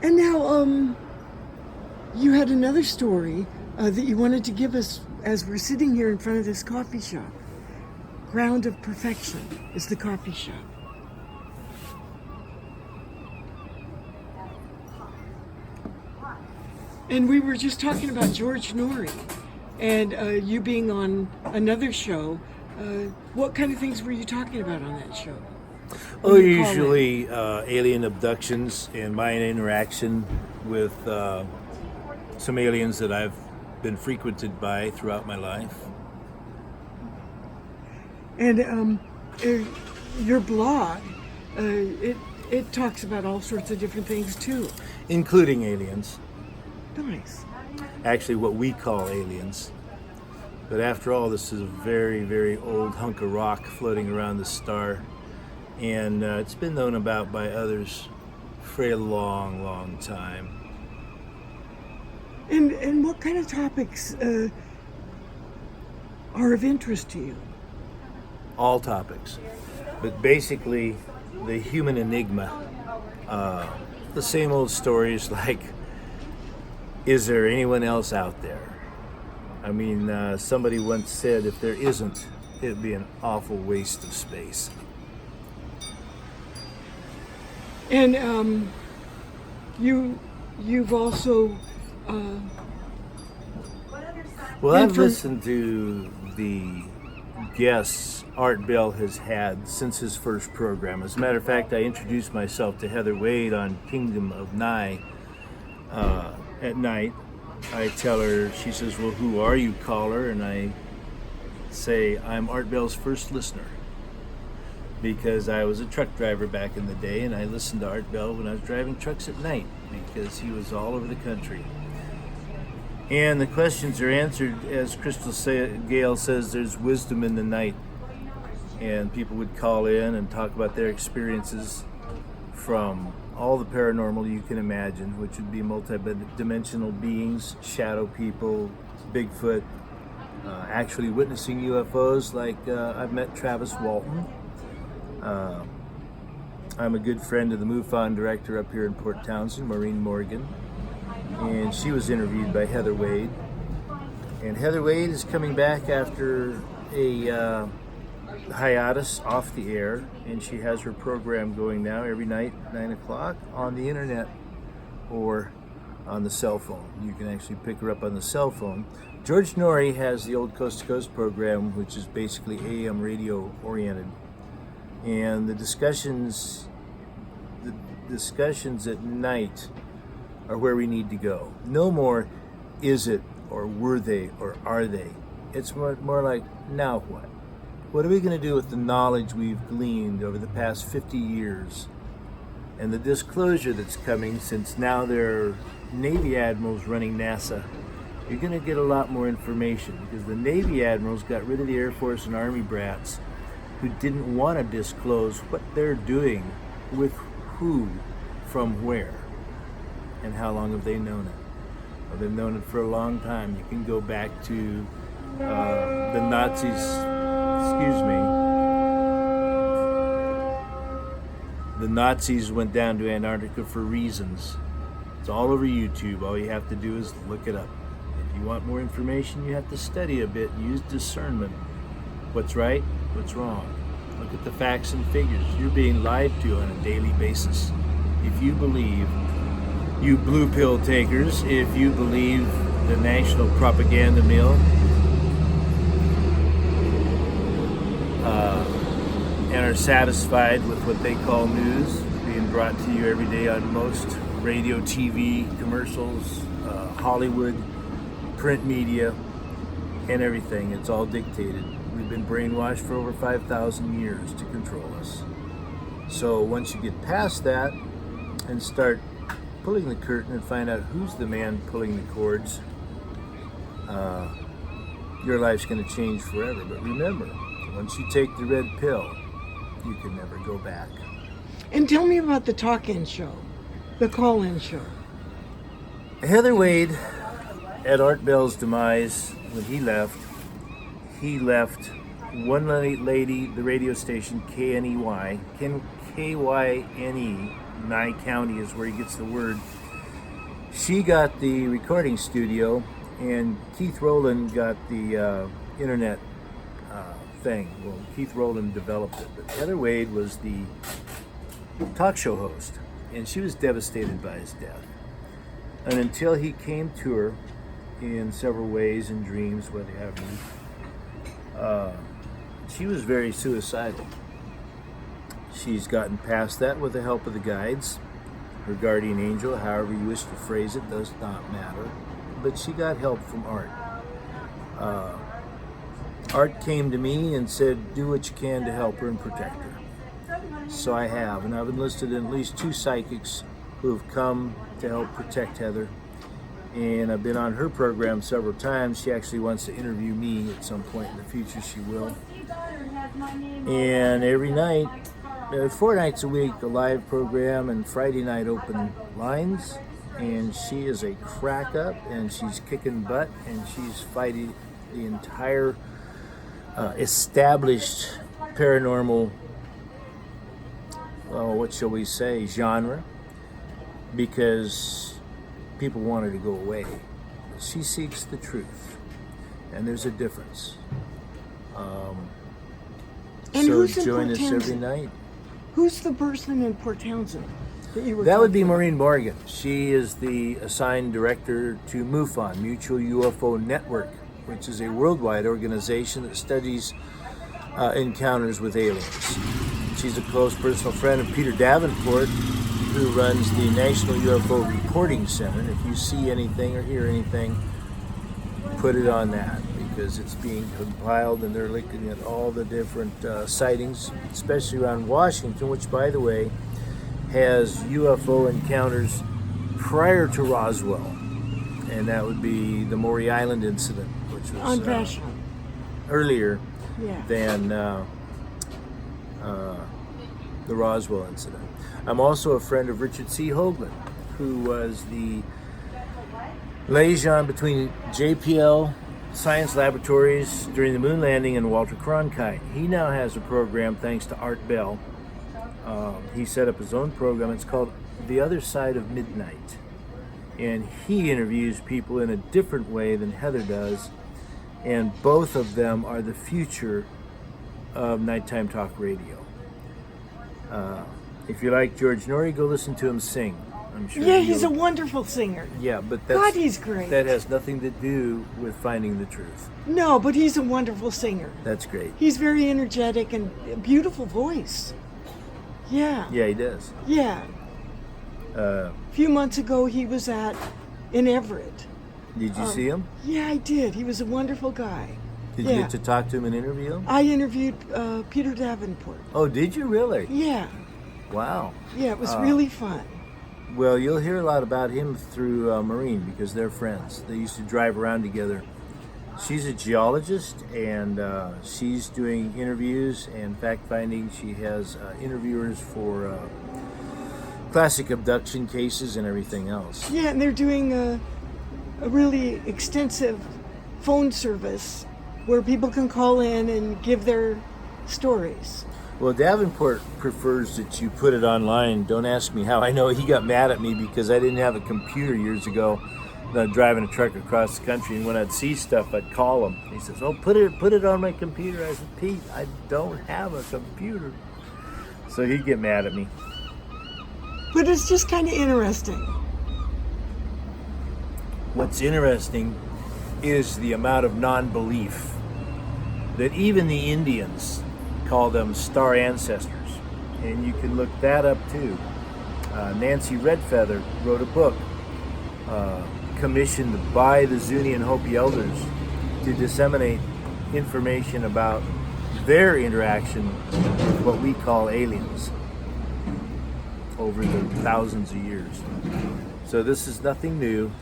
And now, you had another story that you wanted to give us as we're sitting here in front of this coffee shop. Ground of Perfection is the coffee shop. And we were just talking about George Norrie and you being on another show. What kind of things were you talking about on that show? Oh, usually alien abductions and my interaction with some aliens that I've been frequented by throughout my life. And your blog, it talks about all sorts of different things too. Including aliens. Nice. Actually, what we call aliens. But after all, this is a very, very old hunk of rock floating around the star. And it's been known about by others for a long, long time. And what kind of topics are of interest to you? All topics. But basically, the human enigma. The same old stories like, is there anyone else out there? I mean, somebody once said if there isn't, it'd be an awful waste of space. And you've also well, I've listened to the guests Art Bell has had since his first program. As a matter of fact, I introduced myself to Heather Wade on Kingdom of Nye at night. I tell her, she says, well, who are you, caller? And I say, I'm Art Bell's first listener. Because I was a truck driver back in the day, and I listened to Art Bell when I was driving trucks at night, because he was all over the country. And the questions are answered, as Crystal Gale says, there's wisdom in the night. And people would call in and talk about their experiences from all the paranormal you can imagine, which would be multi-dimensional beings, shadow people, Bigfoot, actually witnessing UFOs, like I've met Travis Walton. I'm a good friend of the MUFON director up here in Port Townsend, Maureen Morgan, and she was interviewed by Heather Wade. And Heather Wade is coming back after a hiatus off the air, and she has her program going now every night, 9 o'clock, on the internet or on the cell phone. You can actually pick her up on the cell phone. George Norrie has the old Coast to Coast program, which is basically AM radio oriented. And the discussions at night are where we need to go. No more is it, or were they, or are they. It's more like, now what? What are we going to do with the knowledge we've gleaned over the past 50 years? And the disclosure that's coming, since now there are Navy admirals running NASA. You're going to get a lot more information, because the Navy admirals got rid of the Air Force and Army brats who didn't want to disclose what they're doing with who, from where, and how long have they known it. Well, they've known it for a long time. You can go back to the Nazis. The Nazis went down to Antarctica for reasons. It's all over YouTube. All you have to do is look it up. If you want more information, you have to study a bit and use discernment. What's right? What's wrong? Look at the facts and figures. You're being lied to on a daily basis. If you believe, you blue pill takers, if you believe the national propaganda mill, and are satisfied with what they call news being brought to you every day on most radio, TV, commercials, Hollywood, print media, and everything. It's all dictated. We've been brainwashed for over 5,000 years to control us. So once you get past that and start pulling the curtain and find out who's the man pulling the cords, your life's going to change forever. But remember, once you take the red pill, you can never go back. And tell me about the talk-in show, the call-in show. Heather Wade, at Art Bell's demise, when he left one lady, the radio station KNEY, KYNE, Nye County is where he gets the word, She got the recording studio, and Keith Rowland got the internet thing. Well, Keith Rowland developed it, but Heather Wade was the talk show host, and she was devastated by his death. And until he came to her in several ways, in dreams, what have you, she was very suicidal. She's gotten past that with the help of the guides. Her guardian angel, however you wish to phrase it, does not matter. But she got help from Art. Art came to me and said, do what you can to help her and protect her. So I have, and I've enlisted at least 2 psychics who have come to help protect Heather. And I've been on her program several times. She actually wants to interview me at some point in the future. She will. And every night, 4 nights a week, a live program, and Friday night open lines. And she is a crack up, and she's kicking butt, and she's fighting the entire established paranormal, what shall we say, genre, because people want her to go away. She seeks the truth, and there's a difference. And so who's in join Port us every Townsend? night. Who's the person in Port Townsend that you were That would be talking about? Maureen Morgan. She is the assigned director to MUFON, Mutual UFO Network, which is a worldwide organization that studies encounters with aliens. She's a close personal friend of Peter Davenport, who runs the National UFO Reporting Center. And if you see anything or hear anything, put it on that, because it's being compiled and they're looking at all the different sightings, especially around Washington, which, by the way, has UFO encounters prior to Roswell. And that would be the Maury Island incident, which was Unfashionable. earlier Yeah. than the Roswell incident. I'm also a friend of Richard C. Hoagland, who was the liaison between JPL Science Laboratories during the moon landing and Walter Cronkite. He now has a program thanks to Art Bell. He set up his own program. It's called The Other Side of Midnight. And he interviews people in a different way than Heather does. And both of them are the future of nighttime talk radio. If you like George Norrie, go listen to him sing. I'm sure. Yeah, he's a wonderful singer. Yeah, but God, he's great. That has nothing to do with finding the truth. No, but he's a wonderful singer. That's great. He's very energetic and a beautiful voice. Yeah. Yeah, he does. Yeah. A few months ago, he was in Everett. Did you see him? Yeah, I did. He was a wonderful guy. Did you get to talk to him and interview him? I interviewed Peter Davenport. Oh, did you really? Yeah. Wow. Yeah, it was really fun. Well, you'll hear a lot about him through Maureen, because they're friends. They used to drive around together. She's a geologist, and she's doing interviews and fact-finding. She has interviewers for classic abduction cases and everything else. Yeah, and they're doing a really extensive phone service where people can call in and give their stories. Well, Davenport prefers that you put it online. Don't ask me how I know. He got mad at me because I didn't have a computer years ago. Driving a truck across the country, and when I'd see stuff, I'd call him. He says, "Oh, put it on my computer." I said, "Pete, I don't have a computer." So he'd get mad at me. But it's just kind of interesting. What's interesting is the amount of non-belief that even the Indians call them star ancestors, and you can look that up too. Nancy Redfeather wrote a book commissioned by the Zuni and Hopi elders to disseminate information about their interaction with what we call aliens over the thousands of years. So this is nothing new.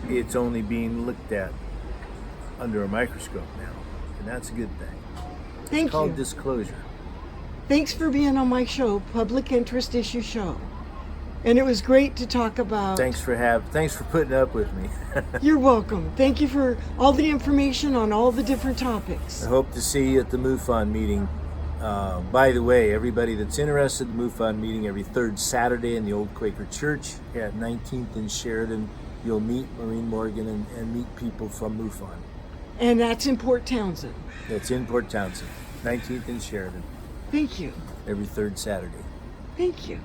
It's only being looked at under a microscope now, and that's a good thing. Thank It's called you. disclosure. Thanks for being on my show, Public Interest Issue Show. And it was great to talk about. Thanks for putting up with me. You're welcome. Thank you for all the information on all the different topics. I hope to see you at the MUFON meeting By the way, everybody that's interested in the MUFON meeting every third Saturday in the Old Quaker Church at 19th and Sheridan, you'll meet Maureen Morgan and meet people from MUFON. And that's in Port Townsend. That's in Port Townsend, 19th and Sheridan, Thank you. every third Saturday. Thank you.